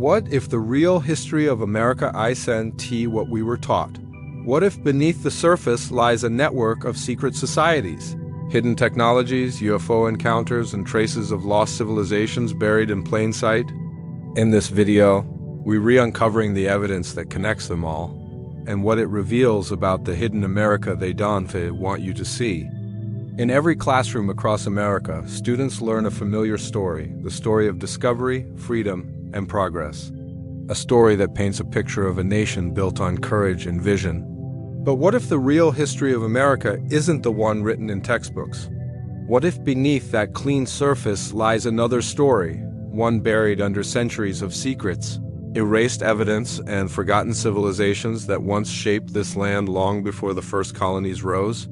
What if the real history of America isn't what we were taught? What if beneath the surface lies a network of secret societies? Hidden technologies, UFO encounters, and traces of lost civilizations buried in plain sight? In this video, we're uncovering the evidence that connects them all, and what it reveals about the hidden America they don't want you to see. In every classroom across America, students learn a familiar story, the story of discovery, freedom, and progress. A story that paints a picture of a nation built on courage and vision. But what if the real history of America isn't the one written in textbooks? What if beneath that clean surface lies another story, one buried under centuries of secrets, erased evidence, and forgotten civilizations that once shaped this land long before the first colonies rose?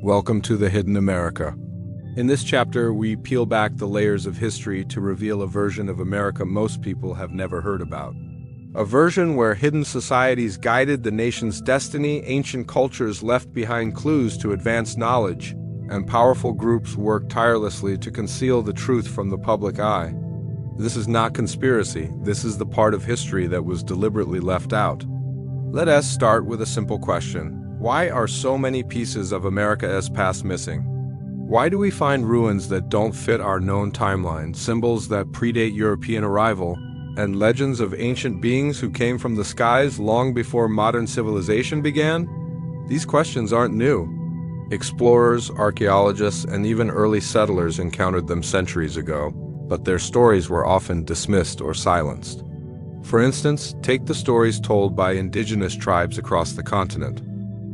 Welcome to the Hidden America. In this chapter, we peel back the layers of history to reveal a version of America most people have never heard about. A version where hidden societies guided the nation's destiny, ancient cultures left behind clues to advance knowledge, and powerful groups worked tirelessly to conceal the truth from the public eye. This is not conspiracy. This is the part of history that was deliberately left out. Let us start with a simple question. Why are so many pieces of America's past missing? Why do we find ruins that don't fit our known timeline, symbols that predate European arrival, and legends of ancient beings who came from the skies long before modern civilization began? These questions aren't new. Explorers, archaeologists, and even early settlers encountered them centuries ago, but their stories were often dismissed or silenced. For instance, take the stories told by indigenous tribes across the continent.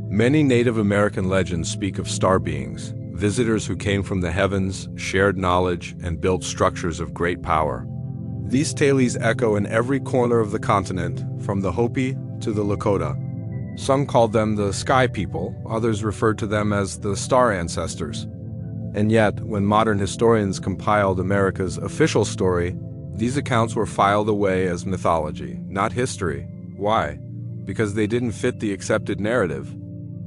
Many Native American legends speak of star beings, visitors who came from the heavens, shared knowledge, and built structures of great power. These tales echo in every corner of the continent, from the Hopi to the Lakota. Some called them the Sky People, others referred to them as the Star Ancestors. And yet, when modern historians compiled America's official story, these accounts were filed away as mythology, not history. Why? Because they didn't fit the accepted narrative.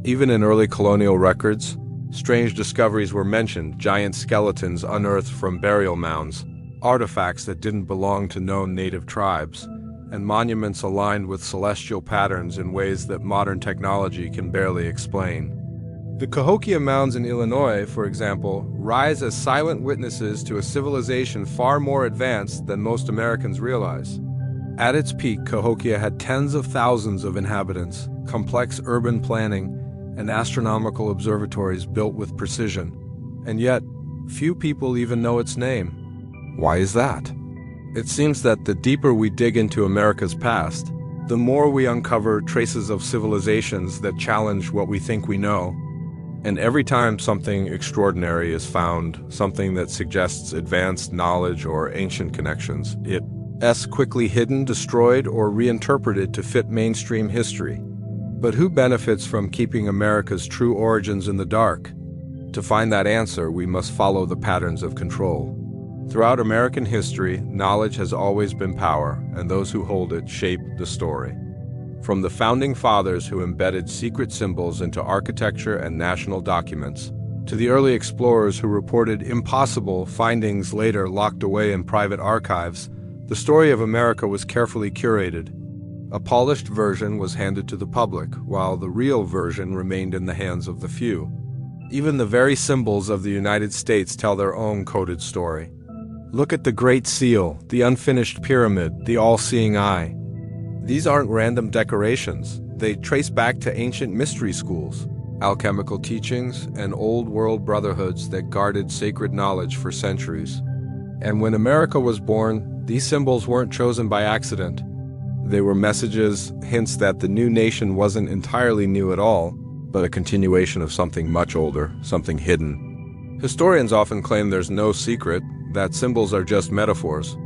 Even in early colonial records, strange discoveries were mentioned, giant skeletons unearthed from burial mounds, artifacts that didn't belong to known native tribes, and monuments aligned with celestial patterns in ways that modern technology can barely explain. The Cahokia Mounds in Illinois, for example, rise as silent witnesses to a civilization far more advanced than most Americans realize. At its peak, Cahokia had tens of thousands of inhabitants, complex urban planning, and astronomical observatories built with precision. And yet, few people even know its name. Why is that? It seems that the deeper we dig into America's past, the more we uncover traces of civilizations that challenge what we think we know. And every time something extraordinary is found, something that suggests advanced knowledge or ancient connections, it's quickly hidden, destroyed, or reinterpreted to fit mainstream history. But who benefits from keeping America's true origins in the dark? To find that answer, we must follow the patterns of control. Throughout American history, knowledge has always been power, and those who hold it shape the story. From the founding fathers who embedded secret symbols into architecture and national documents, to the early explorers who reported impossible findings later locked away in private archives, the story of America was carefully curated. A polished version was handed to the public, while the real version remained in the hands of the few. Even the very symbols of the United States tell their own coded story. Look at the Great Seal, the unfinished pyramid, the all-seeing eye. These aren't random decorations. They trace back to ancient mystery schools, alchemical teachings, and old-world brotherhoods that guarded sacred knowledge for centuries. And when America was born, these symbols weren't chosen by accident. They were messages, hints that the new nation wasn't entirely new at all, but a continuation of something much older, something hidden. Historians often claim there's no secret, that symbols are just metaphors.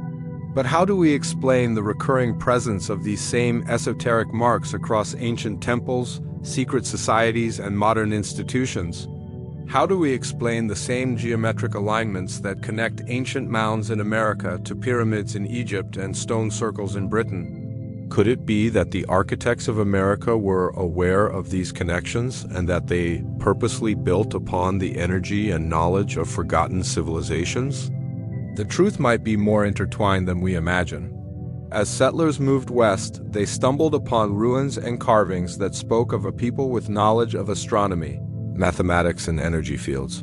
But how do we explain the recurring presence of these same esoteric marks across ancient temples, secret societies, and modern institutions? How do we explain the same geometric alignments that connect ancient mounds in America to pyramids in Egypt and stone circles in Britain? Could it be that the architects of America were aware of these connections and that they purposely built upon the energy and knowledge of forgotten civilizations? The truth might be more intertwined than we imagine. As settlers moved west, they stumbled upon ruins and carvings that spoke of a people with knowledge of astronomy, mathematics, and energy fields.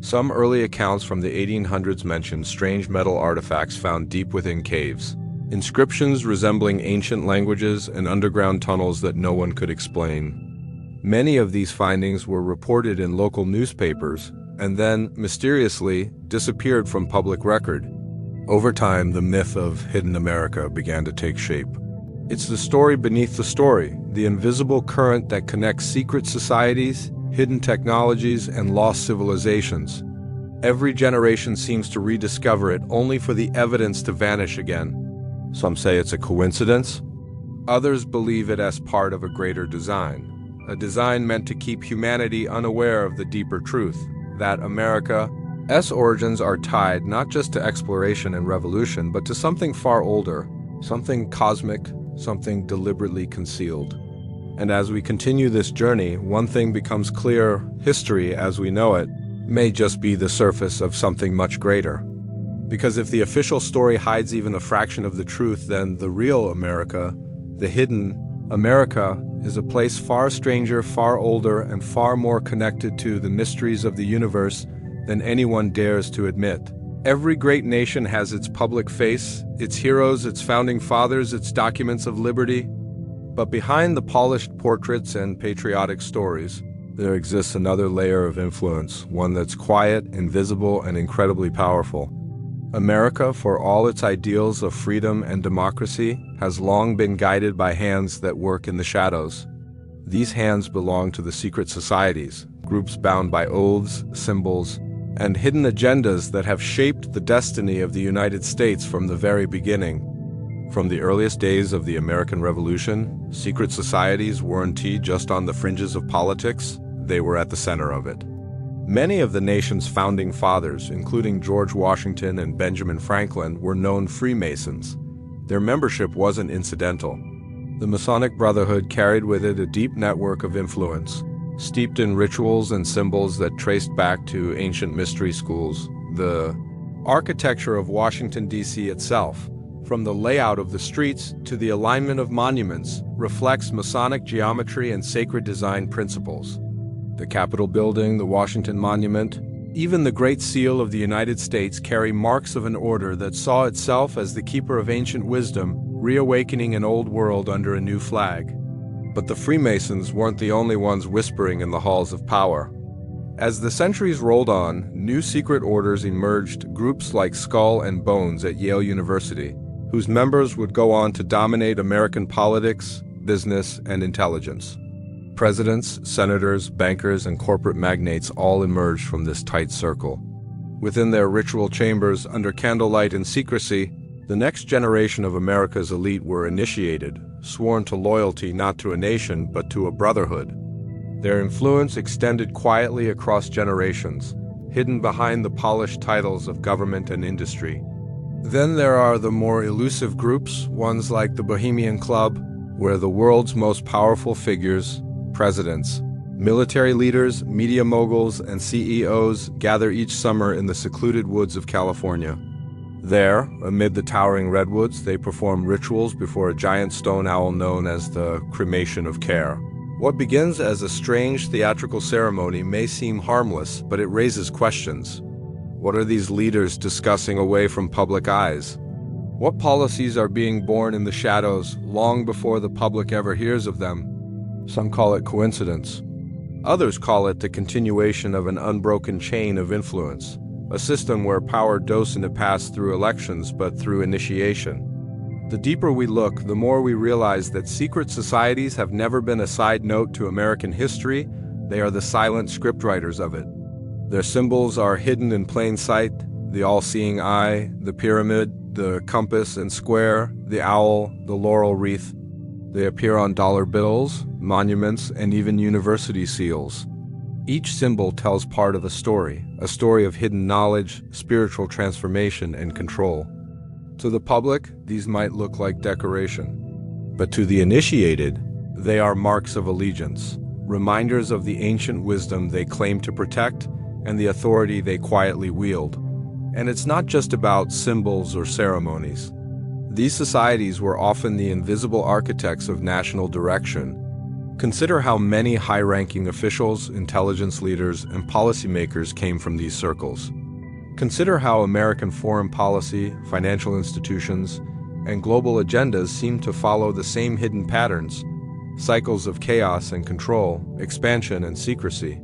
Some early accounts from the 1800s mention strange metal artifacts found deep within caves, inscriptions resembling ancient languages, and underground tunnels that no one could explain. Many of these findings were reported in local newspapers and then, mysteriously, disappeared from public record. Over time, the myth of hidden America began to take shape. It's the story beneath the story, the invisible current that connects secret societies, hidden technologies, and lost civilizations. Every generation seems to rediscover it, only for the evidence to vanish again. Some say it's a coincidence. Others believe it as part of a greater design, a design meant to keep humanity unaware of the deeper truth, that America's origins are tied not just to exploration and revolution, but to something far older, something cosmic, something deliberately concealed. And as we continue this journey, one thing becomes clear: history, as we know it, may just be the surface of something much greater. Because if the official story hides even a fraction of the truth, then the real America, the hidden America, is a place far stranger, far older, and far more connected to the mysteries of the universe than anyone dares to admit. Every great nation has its public face, its heroes, its founding fathers, its documents of liberty. But behind the polished portraits and patriotic stories, there exists another layer of influence, one that's quiet, invisible, and incredibly powerful. America, for all its ideals of freedom and democracy, has long been guided by hands that work in the shadows. These hands belong to the secret societies, groups bound by oaths, symbols, and hidden agendas that have shaped the destiny of the United States from the very beginning. From the earliest days of the American Revolution, secret societies weren't just on the fringes of politics, they were at the center of it. Many of the nation's founding fathers, including George Washington and Benjamin Franklin, were known Freemasons. Their membership wasn't incidental. The Masonic Brotherhood carried with it a deep network of influence, steeped in rituals and symbols that traced back to ancient mystery schools. The architecture of Washington, D.C. itself, from the layout of the streets to the alignment of monuments, reflects Masonic geometry and sacred design principles. The Capitol building, the Washington Monument, even the Great Seal of the United States carry marks of an order that saw itself as the keeper of ancient wisdom, reawakening an old world under a new flag. But the Freemasons weren't the only ones whispering in the halls of power. As the centuries rolled on, new secret orders emerged, groups like Skull and Bones at Yale University, whose members would go on to dominate American politics, business, and intelligence. Presidents, senators, bankers, and corporate magnates all emerged from this tight circle. Within their ritual chambers, under candlelight and secrecy, the next generation of America's elite were initiated, sworn to loyalty not to a nation but to a brotherhood. Their influence extended quietly across generations, hidden behind the polished titles of government and industry. Then there are the more elusive groups, ones like the Bohemian Club, where the world's most powerful figures, presidents, military leaders, media moguls, and CEOs gather each summer in the secluded woods of California. There, amid the towering redwoods, they perform rituals before a giant stone owl known as the cremation of care. What begins as a strange theatrical ceremony may seem harmless, but it raises questions. What are these leaders discussing away from public eyes? What policies are being born in the shadows long before the public ever hears of them? Some call it coincidence. Others call it the continuation of an unbroken chain of influence, a system where power doesn't pass through elections but through initiation. The deeper we look, the more we realize that secret societies have never been a side note to American history. They are the silent scriptwriters of it. Their symbols are hidden in plain sight: the all-seeing eye, the pyramid, the compass and square, the owl, the laurel wreath. They appear on dollar bills, monuments, and even university seals. Each symbol tells part of a story of hidden knowledge, spiritual transformation, and control. To the public, these might look like decoration. But to the initiated, they are marks of allegiance, reminders of the ancient wisdom they claim to protect and the authority they quietly wield. And it's not just about symbols or ceremonies. These societies were often the invisible architects of national direction. Consider how many high-ranking officials, intelligence leaders, and policymakers came from these circles. Consider how American foreign policy, financial institutions, and global agendas seem to follow the same hidden patterns, cycles of chaos and control, expansion and secrecy.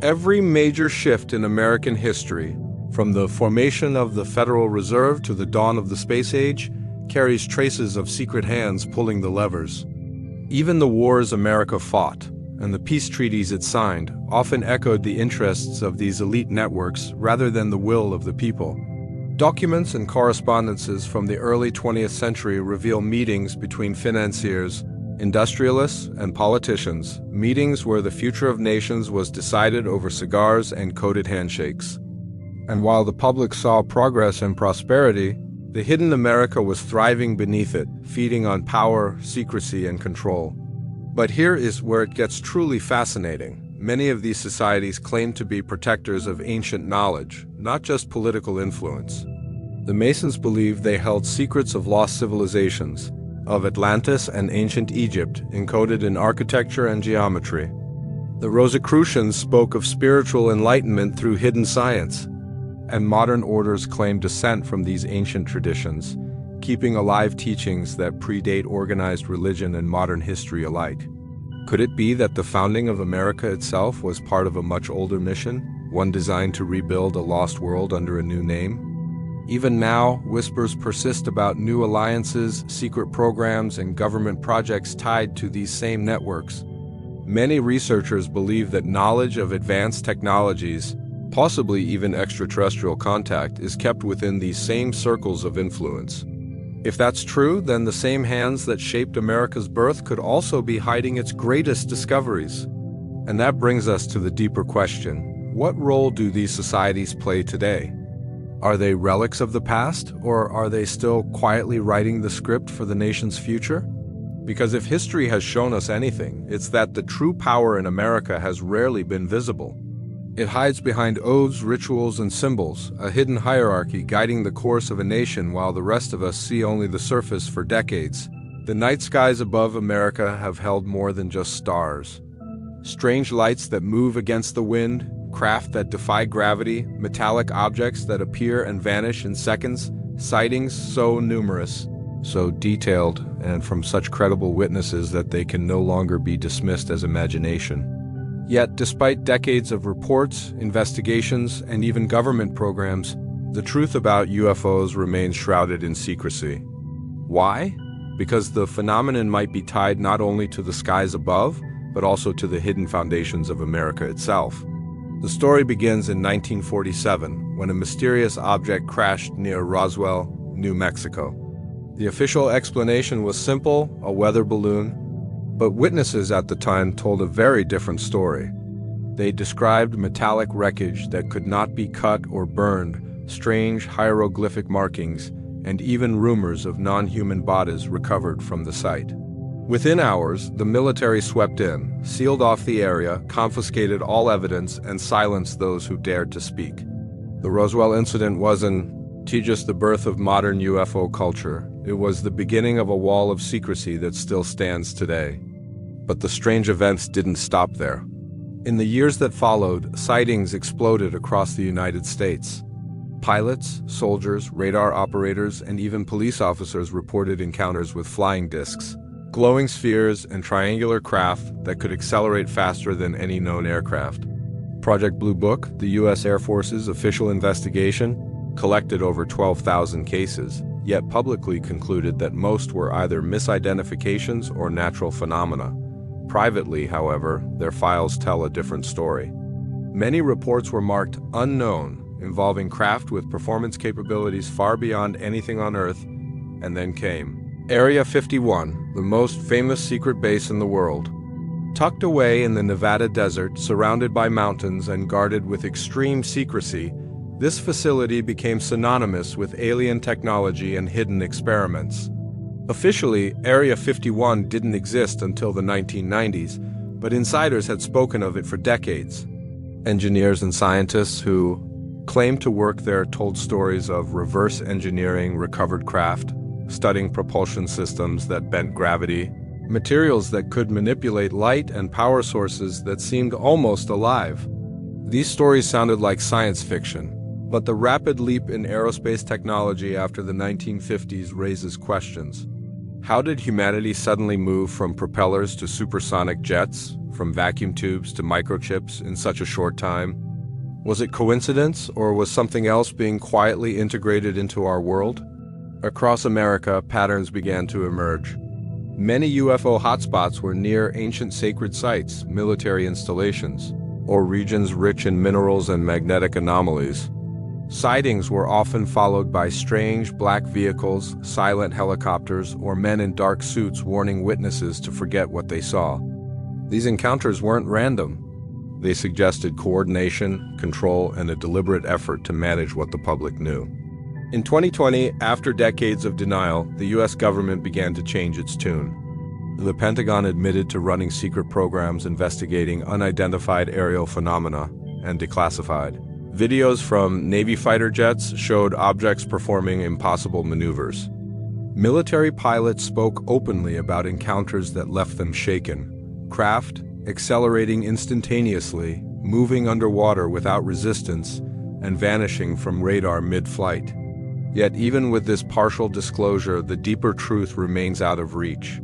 Every major shift in American history, from the formation of the Federal Reserve to the dawn of the space age, carries traces of secret hands pulling the levers. Even the wars America fought and the peace treaties it signed often echoed the interests of these elite networks rather than the will of the people. Documents and correspondences from the early 20th century reveal meetings between financiers, industrialists, and politicians, meetings where the future of nations was decided over cigars and coded handshakes. And while the public saw progress and prosperity, the hidden America was thriving beneath it, feeding on power, secrecy, and control. But here is where it gets truly fascinating. Many of these societies claim to be protectors of ancient knowledge, not just political influence. The Masons believed they held secrets of lost civilizations, of Atlantis and ancient Egypt, encoded in architecture and geometry. The Rosicrucians spoke of spiritual enlightenment through hidden science, and modern orders claim descent from these ancient traditions, keeping alive teachings that predate organized religion and modern history alike. Could it be that the founding of America itself was part of a much older mission, one designed to rebuild a lost world under a new name? Even now, whispers persist about new alliances, secret programs, and government projects tied to these same networks. Many researchers believe that knowledge of advanced technologies, possibly even extraterrestrial contact, is kept within these same circles of influence. If that's true, then the same hands that shaped America's birth could also be hiding its greatest discoveries. And that brings us to the deeper question: what role do these societies play today? Are they relics of the past, or are they still quietly writing the script for the nation's future? Because if history has shown us anything, it's that the true power in America has rarely been visible. It hides behind oaths, rituals, and symbols, a hidden hierarchy guiding the course of a nation while the rest of us see only the surface for decades. The night skies above America have held more than just stars. Strange lights that move against the wind, craft that defy gravity, metallic objects that appear and vanish in seconds, sightings so numerous, so detailed, and from such credible witnesses that they can no longer be dismissed as imagination. Yet, despite decades of reports, investigations, and even government programs, the truth about UFOs remains shrouded in secrecy. Why? Because the phenomenon might be tied not only to the skies above, but also to the hidden foundations of America itself. The story begins in 1947, when a mysterious object crashed near Roswell, New Mexico. The official explanation was simple: a weather balloon. But witnesses at the time told a very different story. They described metallic wreckage that could not be cut or burned, strange hieroglyphic markings, and even rumors of non-human bodies recovered from the site. Within hours, the military swept in, sealed off the area, confiscated all evidence, and silenced those who dared to speak. The Roswell incident wasn't just the birth of modern UFO culture. It was the beginning of a wall of secrecy that still stands today. But the strange events didn't stop there. In the years that followed, sightings exploded across the United States. Pilots, soldiers, radar operators, and even police officers reported encounters with flying discs, glowing spheres, and triangular craft that could accelerate faster than any known aircraft. Project Blue Book, the U.S. Air Force's official investigation, collected over 12,000 cases, yet publicly concluded that most were either misidentifications or natural phenomena. Privately, however, their files tell a different story. Many reports were marked unknown, involving craft with performance capabilities far beyond anything on Earth, and then came Area 51, the most famous secret base in the world. Tucked away in the Nevada desert, surrounded by mountains and guarded with extreme secrecy, this facility became synonymous with alien technology and hidden experiments. Officially, Area 51 didn't exist until the 1990s, but insiders had spoken of it for decades. Engineers and scientists who claimed to work there told stories of reverse engineering recovered craft, studying propulsion systems that bent gravity, materials that could manipulate light and power sources that seemed almost alive. These stories sounded like science fiction, but the rapid leap in aerospace technology after the 1950s raises questions. How did humanity suddenly move from propellers to supersonic jets, from vacuum tubes to microchips in such a short time? Was it coincidence, or was something else being quietly integrated into our world? Across America, patterns began to emerge. Many UFO hotspots were near ancient sacred sites, military installations, or regions rich in minerals and magnetic anomalies. Sightings were often followed by strange black vehicles, silent helicopters, or men in dark suits warning witnesses to forget what they saw. These encounters weren't random. They suggested coordination, control, and a deliberate effort to manage what the public knew. In 2020, after decades of denial, the U.S. government began to change its tune. The Pentagon admitted to running secret programs investigating unidentified aerial phenomena and declassified. Videos from Navy fighter jets showed objects performing impossible maneuvers. Military pilots spoke openly about encounters that left them shaken. Craft accelerating instantaneously, moving underwater without resistance, and vanishing from radar mid-flight. Yet even with this partial disclosure, the deeper truth remains out of reach.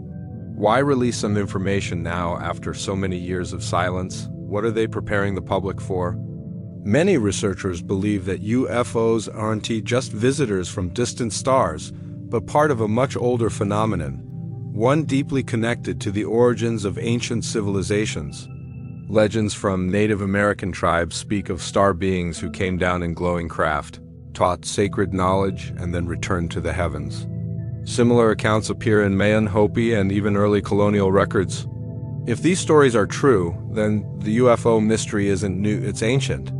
Why release some information now after so many years of silence? What are they preparing the public for? Many researchers believe that UFOs aren't just visitors from distant stars, but part of a much older phenomenon, one deeply connected to the origins of ancient civilizations. Legends from Native American tribes speak of star beings who came down in glowing craft, taught sacred knowledge, and then returned to the heavens. Similar accounts appear in Mayan, Hopi, and even early colonial records. If these stories are true, then the UFO mystery isn't new, it's ancient.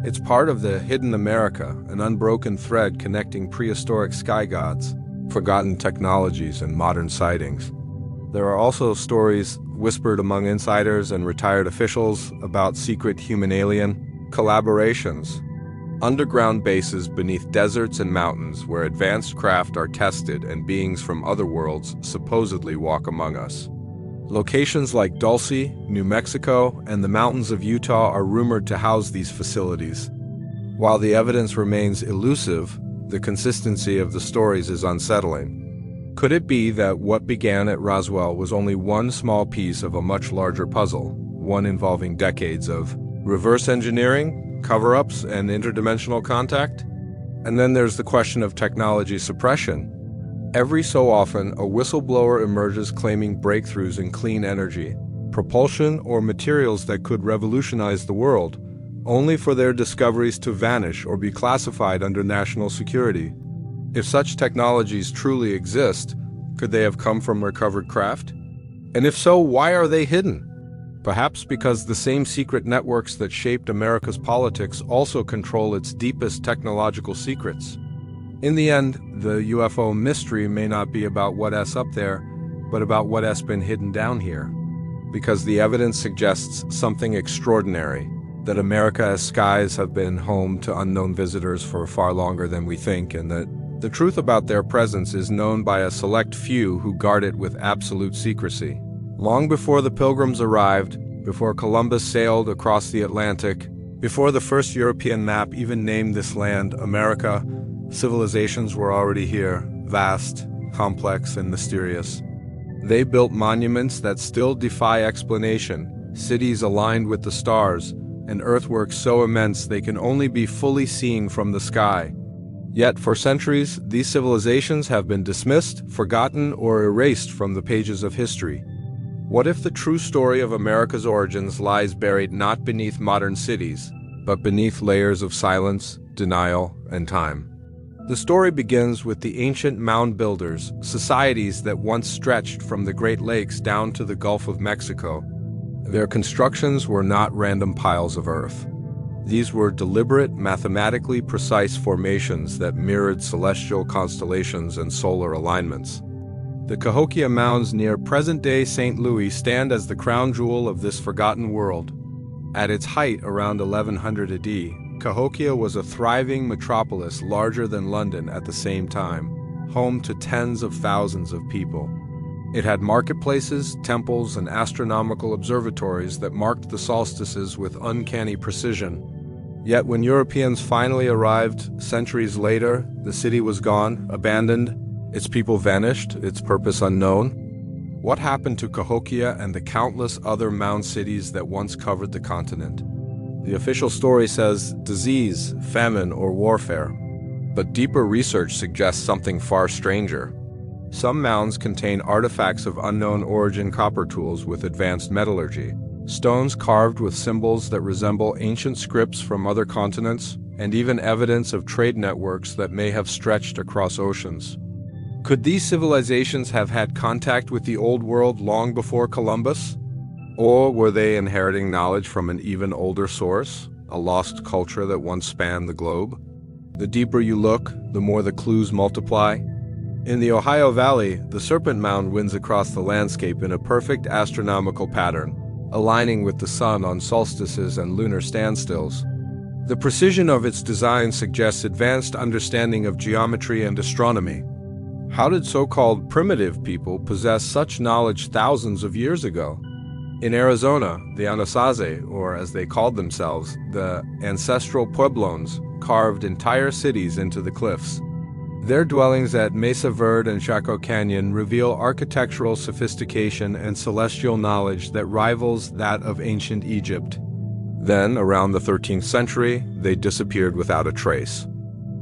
It's part of the hidden America, an unbroken thread connecting prehistoric sky gods, forgotten technologies, and modern sightings. There are also stories whispered among insiders and retired officials about secret human-alien collaborations, underground bases beneath deserts and mountains where advanced craft are tested and beings from other worlds supposedly walk among us. Locations like Dulce, New Mexico, and the mountains of Utah are rumored to house these facilities. While the evidence remains elusive, the consistency of the stories is unsettling. Could it be that what began at Roswell was only one small piece of a much larger puzzle, one involving decades of reverse engineering, cover-ups, and interdimensional contact? And then there's the question of technology suppression. Every so often, a whistleblower emerges claiming breakthroughs in clean energy, propulsion, or materials that could revolutionize the world, only for their discoveries to vanish or be classified under national security. If such technologies truly exist, could they have come from recovered craft? And if so, why are they hidden? Perhaps because the same secret networks that shaped America's politics also control its deepest technological secrets. In the end, the UFO mystery may not be about what's up there, but about what has been hidden down here. Because the evidence suggests something extraordinary, that America's skies have been home to unknown visitors for far longer than we think, and that the truth about their presence is known by a select few who guard it with absolute secrecy. Long before the Pilgrims arrived, before Columbus sailed across the Atlantic, before the first European map even named this land America, civilizations were already here, vast, complex, and mysterious. They built monuments that still defy explanation, cities aligned with the stars, and earthworks so immense they can only be fully seen from the sky. Yet for centuries, these civilizations have been dismissed, forgotten, or erased from the pages of history. What if the true story of America's origins lies buried not beneath modern cities, but beneath layers of silence, denial, and time? The story begins with the ancient mound builders, societies that once stretched from the Great Lakes down to the Gulf of Mexico. Their constructions were not random piles of earth. These were deliberate, mathematically precise formations that mirrored celestial constellations and solar alignments. The Cahokia Mounds near present-day St. Louis stand as the crown jewel of this forgotten world. At its height around 1100 AD, Cahokia was a thriving metropolis larger than London at the same time. home to tens of thousands of people. It had marketplaces, temples, and astronomical observatories that marked the solstices with uncanny precision. Yet when Europeans finally arrived centuries later, the city was gone, abandoned, its people vanished, its purpose unknown. What happened to Cahokia and the countless other mound cities that once covered the continent? The official story says disease, famine, or warfare. But deeper research suggests something far stranger. Some mounds contain artifacts of unknown origin copper tools with advanced metallurgy, stones carved with symbols that resemble ancient scripts from other continents, and even evidence of trade networks that may have stretched across oceans. Could these civilizations have had contact with the Old World long before Columbus? Or were they inheriting knowledge from an even older source, a lost culture that once spanned the globe? The deeper you look, the more the clues multiply. In the Ohio Valley, the Serpent Mound winds across the landscape in a perfect astronomical pattern, aligning with the sun on solstices and lunar standstills. The precision of its design suggests advanced understanding of geometry and astronomy. How did so-called primitive people possess such knowledge thousands of years ago? In Arizona, the Anasazi, or as they called themselves, the ancestral Pueblones, carved entire cities into the cliffs. Their dwellings at Mesa Verde and Chaco Canyon reveal architectural sophistication and celestial knowledge that rivals that of ancient Egypt. Then, around the 13th century, they disappeared without a trace.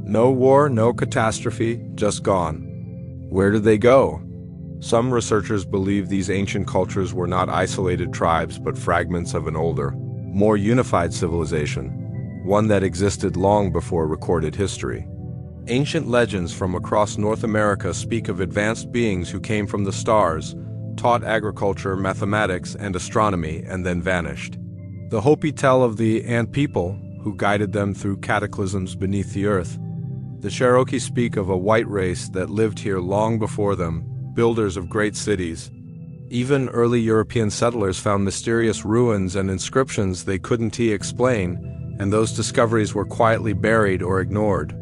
No war, no catastrophe, just gone. Where did they go? Some researchers believe these ancient cultures were not isolated tribes but fragments of an older, more unified civilization, one that existed long before recorded history. Ancient legends from across North America speak of advanced beings who came from the stars, taught agriculture, mathematics, and astronomy, and then vanished. The Hopi tell of the Ant people, who guided them through cataclysms beneath the earth. The Cherokee speak of a white race that lived here long before them, builders of great cities. Even early European settlers found mysterious ruins and inscriptions they couldn't explain, and those discoveries were quietly buried or ignored.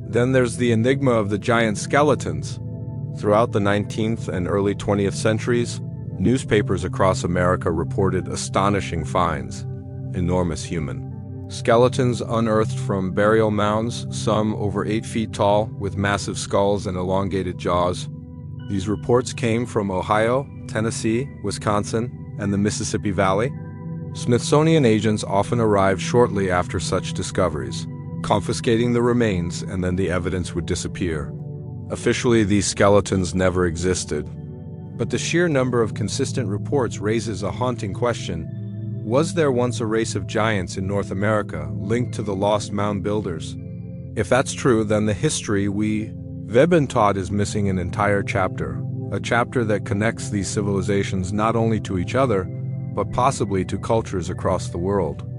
Then there's the enigma of the giant skeletons. Throughout the 19th and early 20th centuries, newspapers across America reported astonishing finds, enormous human skeletons unearthed from burial mounds, some over 8 feet tall, with massive skulls and elongated jaws. These reports came from Ohio, Tennessee, Wisconsin, and the Mississippi Valley. Smithsonian agents often arrived shortly after such discoveries, confiscating the remains, and then the evidence would disappear. Officially, these skeletons never existed. But the sheer number of consistent reports raises a haunting question. Was there once a race of giants in North America linked to the lost mound builders? If that's true, then the history we've been taught is missing an entire chapter, a chapter that connects these civilizations not only to each other, but possibly to cultures across the world.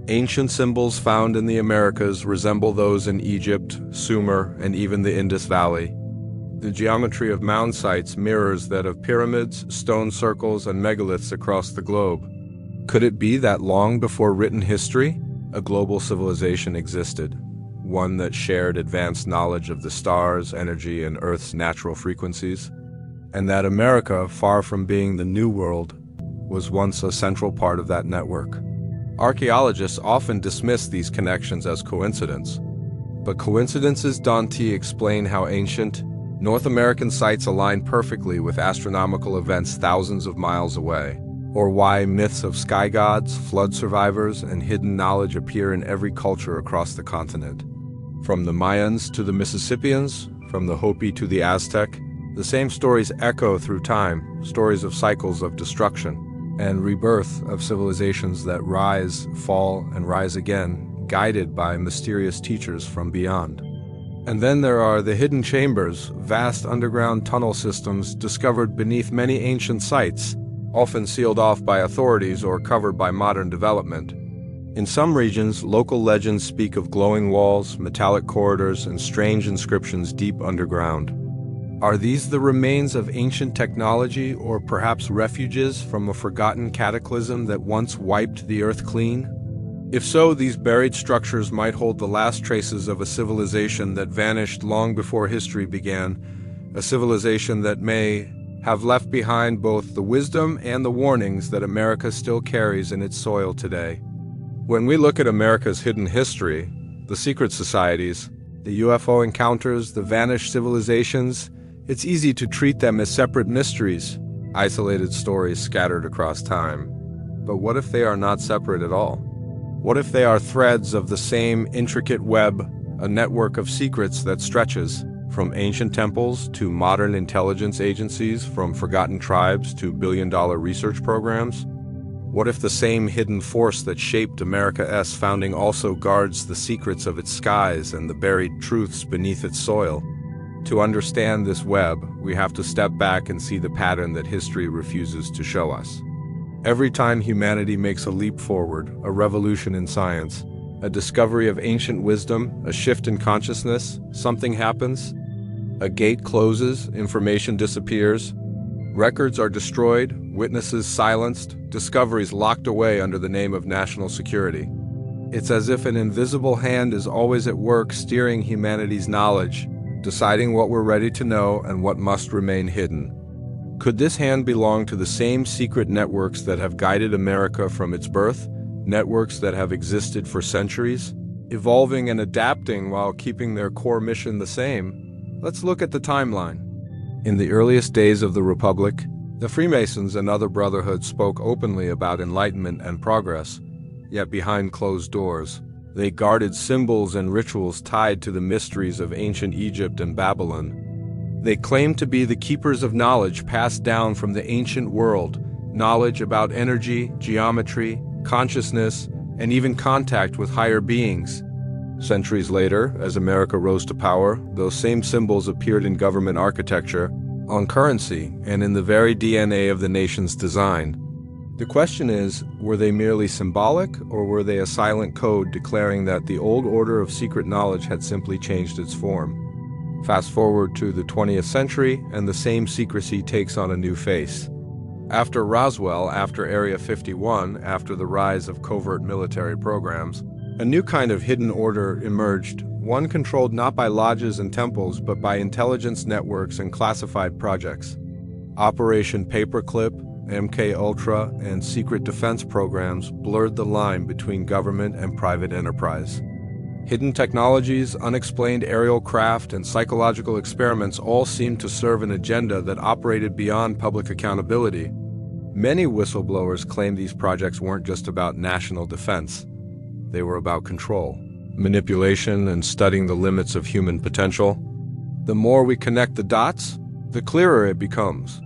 Ancient symbols found in the Americas resemble those in Egypt, Sumer, and even the Indus Valley. The geometry of mound sites mirrors that of pyramids, stone circles, and megaliths across the globe. Could it be that long before written history, a global civilization existed, one that shared advanced knowledge of the stars, energy, and Earth's natural frequencies? And that America, far from being the New World, was once a central part of that network. Archaeologists often dismiss these connections as coincidence, but coincidences don't explain how ancient North American sites align perfectly with astronomical events thousands of miles away, or why myths of sky gods, flood survivors, and hidden knowledge appear in every culture across the continent. From the Mayans to the Mississippians, from the Hopi to the Aztec, the same stories echo through time, stories of cycles of destruction and rebirth of civilizations that rise, fall, and rise again, guided by mysterious teachers from beyond. And then there are the hidden chambers, vast underground tunnel systems discovered beneath many ancient sites, often sealed off by authorities or covered by modern development. In some regions, local legends speak of glowing walls, metallic corridors, and strange inscriptions deep underground. Are these the remains of ancient technology, or perhaps refuges from a forgotten cataclysm that once wiped the earth clean? If so, these buried structures might hold the last traces of a civilization that vanished long before history began, a civilization that may have left behind both the wisdom and the warnings that America still carries in its soil today. When we look at America's hidden history, the secret societies, the UFO encounters, the vanished civilizations, it's easy to treat them as separate mysteries, isolated stories scattered across time. But what if they are not separate at all? What if they are threads of the same intricate web, a network of secrets that stretches from ancient temples to modern intelligence agencies, from forgotten tribes to billion-dollar research programs? What if the same hidden force that shaped America's founding also guards the secrets of its skies and the buried truths beneath its soil? To understand this web, we have to step back and see the pattern that history refuses to show us. Every time humanity makes a leap forward, a revolution in science, a discovery of ancient wisdom, a shift in consciousness, something happens. A gate closes, information disappears, records are destroyed, witnesses silenced, discoveries locked away under the name of national security. It's as if an invisible hand is always at work steering humanity's knowledge, deciding what we're ready to know and what must remain hidden. Could this hand belong to the same secret networks that have guided America from its birth, networks that have existed for centuries, evolving and adapting while keeping their core mission the same? Let's look at the timeline. In the earliest days of the Republic, the Freemasons and other brotherhoods spoke openly about enlightenment and progress, yet behind closed doors, they guarded symbols and rituals tied to the mysteries of ancient Egypt and Babylon. They claimed to be the keepers of knowledge passed down from the ancient world, knowledge about energy, geometry, consciousness, and even contact with higher beings. Centuries later, as America rose to power, those same symbols appeared in government architecture, on currency, and in the very DNA of the nation's design. The question is, were they merely symbolic, or were they a silent code declaring that the old order of secret knowledge had simply changed its form? Fast forward to the 20th century, and the same secrecy takes on a new face. After Roswell, after Area 51, after the rise of covert military programs, a new kind of hidden order emerged, one controlled not by lodges and temples, but by intelligence networks and classified projects. Operation Paperclip, MK-Ultra, and secret defense programs blurred the line between government and private enterprise. Hidden technologies, unexplained aerial craft, and psychological experiments all seemed to serve an agenda that operated beyond public accountability. Many whistleblowers claimed these projects weren't just about national defense. They were about control, manipulation, and studying the limits of human potential. The more we connect the dots, the clearer it becomes.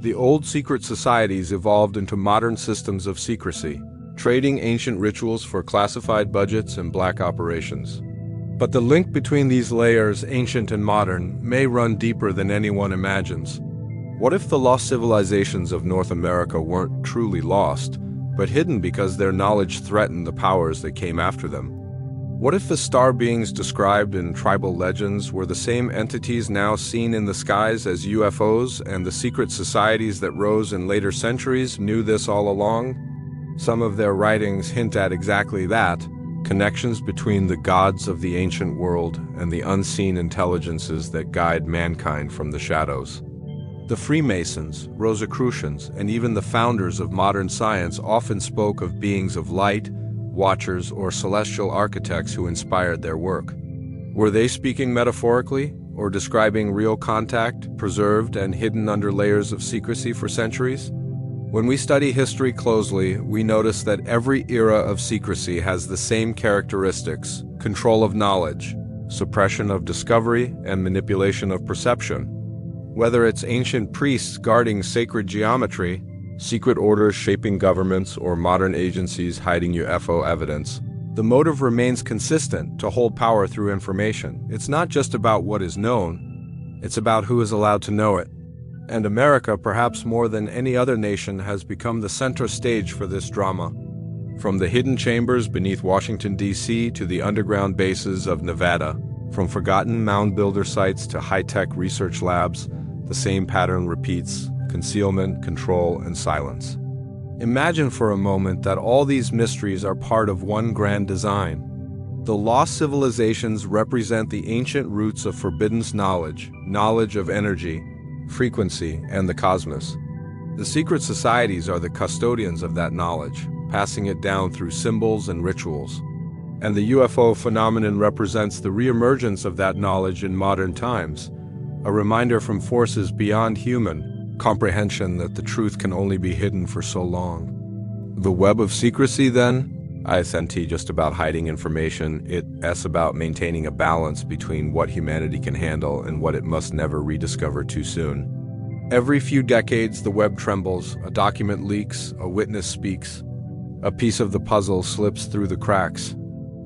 The old secret societies evolved into modern systems of secrecy, trading ancient rituals for classified budgets and black operations. But the link between these layers, ancient and modern, may run deeper than anyone imagines. What if the lost civilizations of North America weren't truly lost, but hidden because their knowledge threatened the powers that came after them? What if the star beings described in tribal legends were the same entities now seen in the skies as UFOs, and the secret societies that rose in later centuries knew this all along? Some of their writings hint at exactly that, connections between the gods of the ancient world and the unseen intelligences that guide mankind from the shadows. The Freemasons, Rosicrucians, and even the founders of modern science often spoke of beings of light, watchers, or celestial architects who inspired their work. Were they speaking metaphorically, or describing real contact, preserved and hidden under layers of secrecy for centuries? When we study history closely, we notice that every era of secrecy has the same characteristics: control of knowledge, suppression of discovery, and manipulation of perception. Whether it's ancient priests guarding sacred geometry, secret orders shaping governments, or modern agencies hiding UFO evidence, the motive remains consistent: to hold power through information. It's not just about what is known, it's about who is allowed to know it. And America, perhaps more than any other nation, has become the center stage for this drama. From the hidden chambers beneath Washington, D.C. to the underground bases of Nevada, from forgotten mound builder sites to high-tech research labs, the same pattern repeats: concealment, control, and silence. Imagine for a moment that all these mysteries are part of one grand design. The lost civilizations represent the ancient roots of forbidden knowledge, knowledge of energy, frequency, and the cosmos. The secret societies are the custodians of that knowledge, passing it down through symbols and rituals. And the UFO phenomenon represents the reemergence of that knowledge in modern times, a reminder from forces beyond human comprehension that the truth can only be hidden for so long. The web of secrecy, then? Isn't just about hiding information, it's about maintaining a balance between what humanity can handle and what it must never rediscover too soon. Every few decades, the web trembles, a document leaks, a witness speaks. A piece of the puzzle slips through the cracks.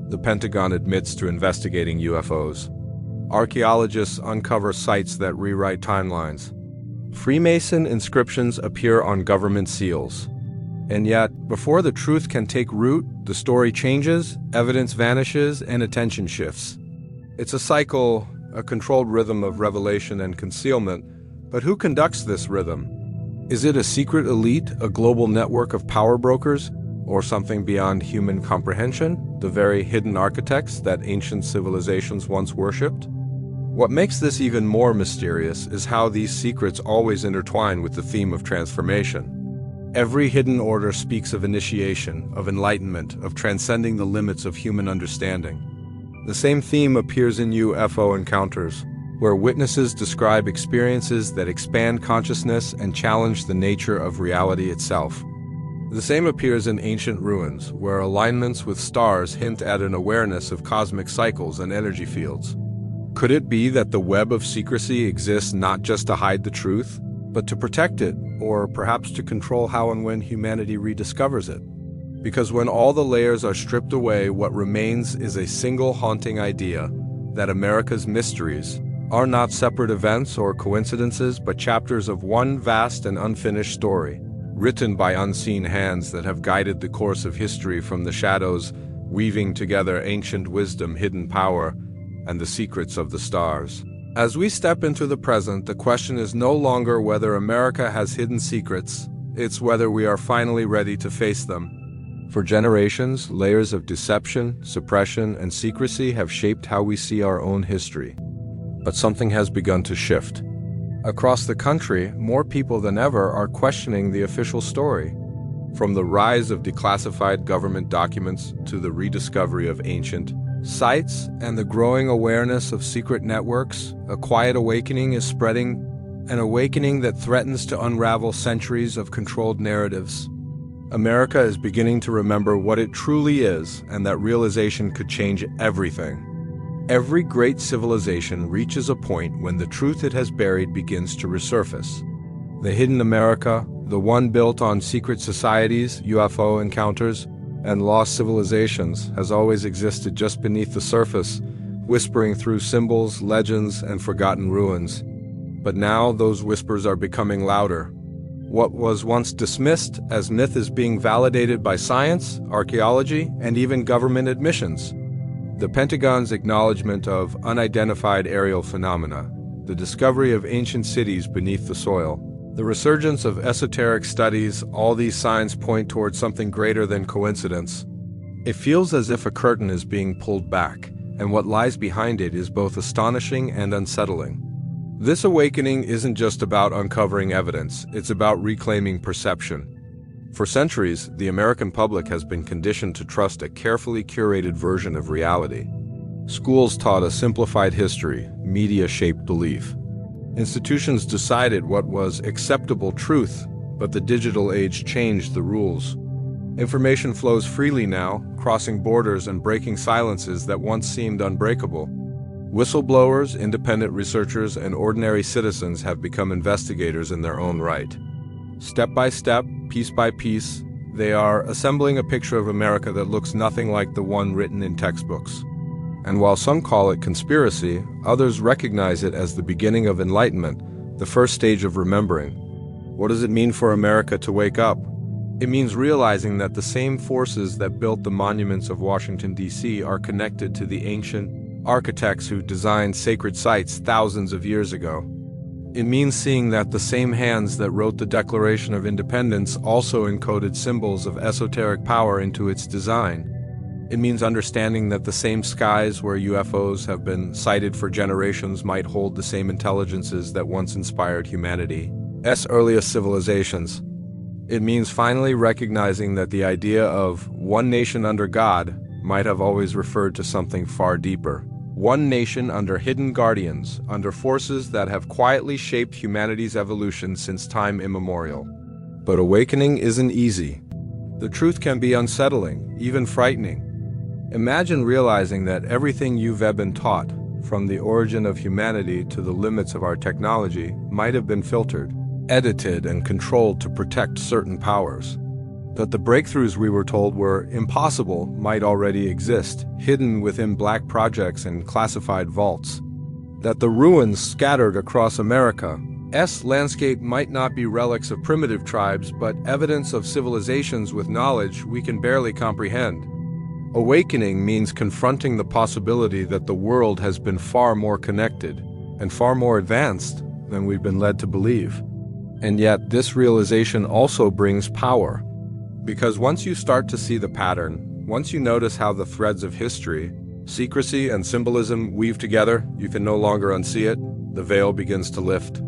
The Pentagon admits to investigating UFOs. Archaeologists uncover sites that rewrite timelines. Freemason inscriptions appear on government seals. And yet, before the truth can take root, the story changes, evidence vanishes, and attention shifts. It's a cycle, a controlled rhythm of revelation and concealment. But who conducts this rhythm? Is it a secret elite, a global network of power brokers, or something beyond human comprehension, the very hidden architects that ancient civilizations once worshipped? What makes this even more mysterious is how these secrets always intertwine with the theme of transformation. Every hidden order speaks of initiation, of enlightenment, of transcending the limits of human understanding. The same theme appears in UFO encounters, where witnesses describe experiences that expand consciousness and challenge the nature of reality itself. The same appears in ancient ruins, where alignments with stars hint at an awareness of cosmic cycles and energy fields. Could it be that the web of secrecy exists not just to hide the truth, but to protect it, or perhaps to control how and when humanity rediscovers it? Because when all the layers are stripped away, what remains is a single haunting idea that America's mysteries are not separate events or coincidences, but chapters of one vast and unfinished story, written by unseen hands that have guided the course of history from the shadows, weaving together ancient wisdom, hidden power, and the secrets of the stars. As we step into the present, the question is no longer whether America has hidden secrets, it's whether we are finally ready to face them. For generations, layers of deception, suppression, and secrecy have shaped how we see our own history. But something has begun to shift. Across the country, more people than ever are questioning the official story. From the rise of declassified government documents to the rediscovery of ancient sites and the growing awareness of secret networks, a quiet awakening is spreading, an awakening that threatens to unravel centuries of controlled narratives. America is beginning to remember what it truly is, and that realization could change everything. Every great civilization reaches a point when the truth it has buried begins to resurface. The hidden America, the one built on secret societies, UFO encounters, and lost civilizations, has always existed just beneath the surface, whispering through symbols, legends, and forgotten ruins. But now those whispers are becoming louder. What was once dismissed as myth is being validated by science, archaeology, and even government admissions. The Pentagon's acknowledgement of unidentified aerial phenomena, the discovery of ancient cities beneath the soil, the resurgence of esoteric studies, all these signs point towards something greater than coincidence. It feels as if a curtain is being pulled back, and what lies behind it is both astonishing and unsettling. This awakening isn't just about uncovering evidence, it's about reclaiming perception. For centuries, the American public has been conditioned to trust a carefully curated version of reality. Schools taught a simplified history, media shaped belief. Institutions decided what was acceptable truth, but the digital age changed the rules. Information flows freely now, crossing borders and breaking silences that once seemed unbreakable. Whistleblowers, independent researchers, and ordinary citizens have become investigators in their own right. Step by step, piece by piece, they are assembling a picture of America that looks nothing like the one written in textbooks. And while some call it conspiracy, others recognize it as the beginning of enlightenment, the first stage of remembering. What does it mean for America to wake up? It means realizing that the same forces that built the monuments of Washington, D.C. are connected to the ancient architects who designed sacred sites thousands of years ago. It means seeing that the same hands that wrote the Declaration of Independence also encoded symbols of esoteric power into its design. It means understanding that the same skies where UFOs have been sighted for generations might hold the same intelligences that once inspired humanity's earliest civilizations. It means finally recognizing that the idea of one nation under God might have always referred to something far deeper. One nation under hidden guardians, under forces that have quietly shaped humanity's evolution since time immemorial. But awakening isn't easy. The truth can be unsettling, even frightening. Imagine realizing that everything you've been taught, from the origin of humanity to the limits of our technology, might have been filtered, edited, and controlled to protect certain powers. That the breakthroughs we were told were impossible might already exist, hidden within black projects and classified vaults. That the ruins scattered across America's landscape might not be relics of primitive tribes, but evidence of civilizations with knowledge we can barely comprehend. Awakening means confronting the possibility that the world has been far more connected and far more advanced than we've been led to believe. And yet, this realization also brings power. Because once you start to see the pattern, once you notice how the threads of history, secrecy, and symbolism weave together, you can no longer unsee it. The veil begins to lift.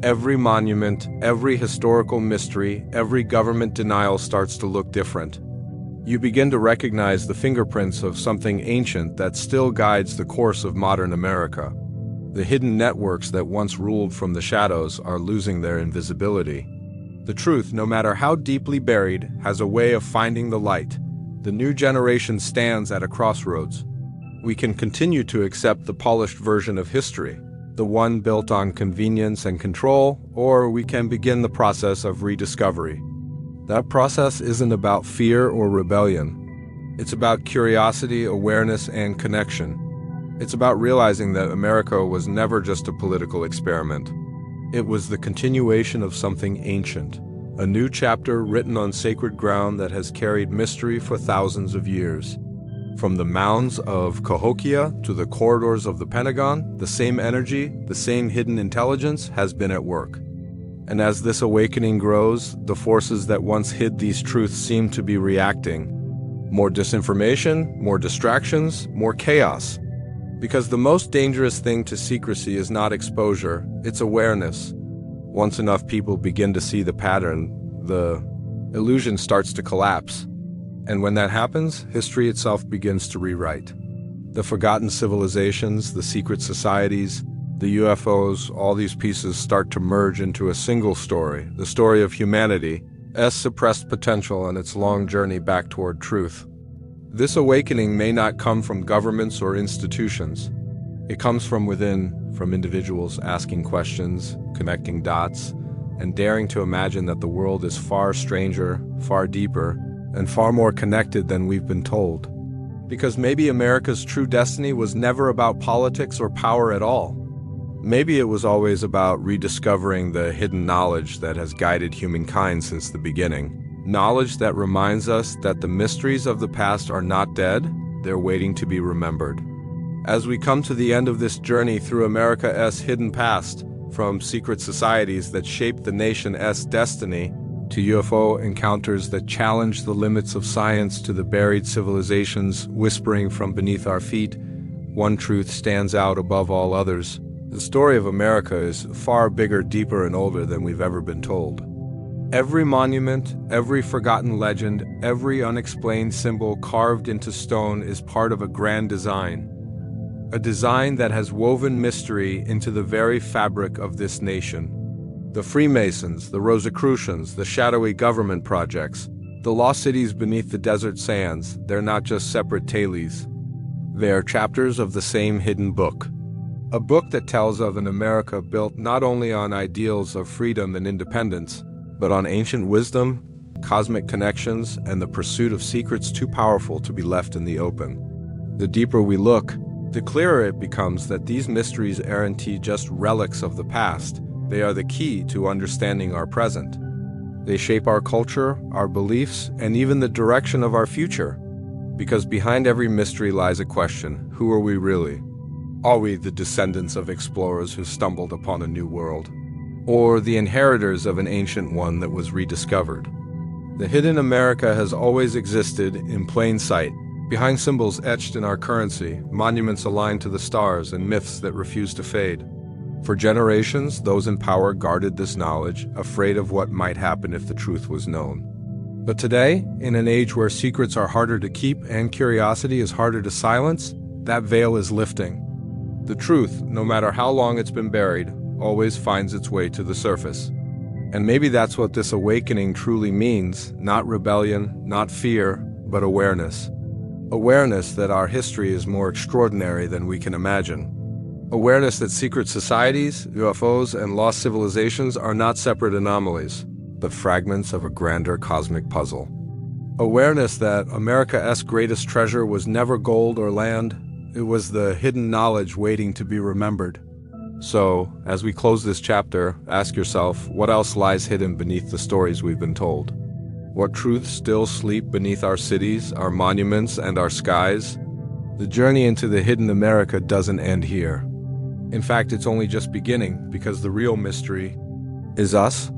Every monument, every historical mystery, every government denial starts to look different. You begin to recognize the fingerprints of something ancient that still guides the course of modern America. The hidden networks that once ruled from the shadows are losing their invisibility. The truth, no matter how deeply buried, has a way of finding the light. The new generation stands at a crossroads. We can continue to accept the polished version of history, the one built on convenience and control, or we can begin the process of rediscovery. That process isn't about fear or rebellion. It's about curiosity, awareness, and connection. It's about realizing that America was never just a political experiment. It was the continuation of something ancient, a new chapter written on sacred ground that has carried mystery for thousands of years. From the mounds of Cahokia to the corridors of the Pentagon, the same energy, the same hidden intelligence has been at work. And as this awakening grows, the forces that once hid these truths seem to be reacting. More disinformation, more distractions, more chaos. Because the most dangerous thing to secrecy is not exposure, it's awareness. Once enough people begin to see the pattern, the illusion starts to collapse. And when that happens, history itself begins to rewrite. The forgotten civilizations, the secret societies, the UFOs, all these pieces start to merge into a single story, the story of humanity's suppressed potential and its long journey back toward truth. This awakening may not come from governments or institutions. It comes from within, from individuals asking questions, connecting dots, and daring to imagine that the world is far stranger, far deeper, and far more connected than we've been told. Because maybe America's true destiny was never about politics or power at all. Maybe it was always about rediscovering the hidden knowledge that has guided humankind since the beginning. Knowledge that reminds us that the mysteries of the past are not dead, they're waiting to be remembered. As we come to the end of this journey through America's hidden past, from secret societies that shaped the nation's destiny, to UFO encounters that challenge the limits of science, to the buried civilizations whispering from beneath our feet, one truth stands out above all others. The story of America is far bigger, deeper, and older than we've ever been told. Every monument, every forgotten legend, every unexplained symbol carved into stone is part of a grand design. A design that has woven mystery into the very fabric of this nation. The Freemasons, the Rosicrucians, the shadowy government projects, the lost cities beneath the desert sands, they're not just separate tales. They are chapters of the same hidden book. A book that tells of an America built not only on ideals of freedom and independence, but on ancient wisdom, cosmic connections, and the pursuit of secrets too powerful to be left in the open. The deeper we look, the clearer it becomes that these mysteries aren't just relics of the past. They are the key to understanding our present. They shape our culture, our beliefs, and even the direction of our future. Because behind every mystery lies a question: who are we really? Are we the descendants of explorers who stumbled upon a new world? Or the inheritors of an ancient one that was rediscovered? The hidden America has always existed in plain sight, Behind symbols etched in our currency, monuments aligned to the stars, and myths that refuse to fade. For generations, those in power guarded this knowledge, afraid of what might happen if the truth was known. But today, in an age where secrets are harder to keep and curiosity is harder to silence, that veil is lifting. The truth, no matter how long it's been buried, always finds its way to the surface. And maybe that's what this awakening truly means, not rebellion, not fear, but awareness. Awareness that our history is more extraordinary than we can imagine. Awareness that secret societies, UFOs, and lost civilizations are not separate anomalies, but fragments of a grander cosmic puzzle. Awareness that America's greatest treasure was never gold or land, it was the hidden knowledge waiting to be remembered. So, as we close this chapter, ask yourself, what else lies hidden beneath the stories we've been told? What truths still sleep beneath our cities, our monuments, and our skies? The journey into the hidden America doesn't end here. In fact, it's only just beginning, because the real mystery is us.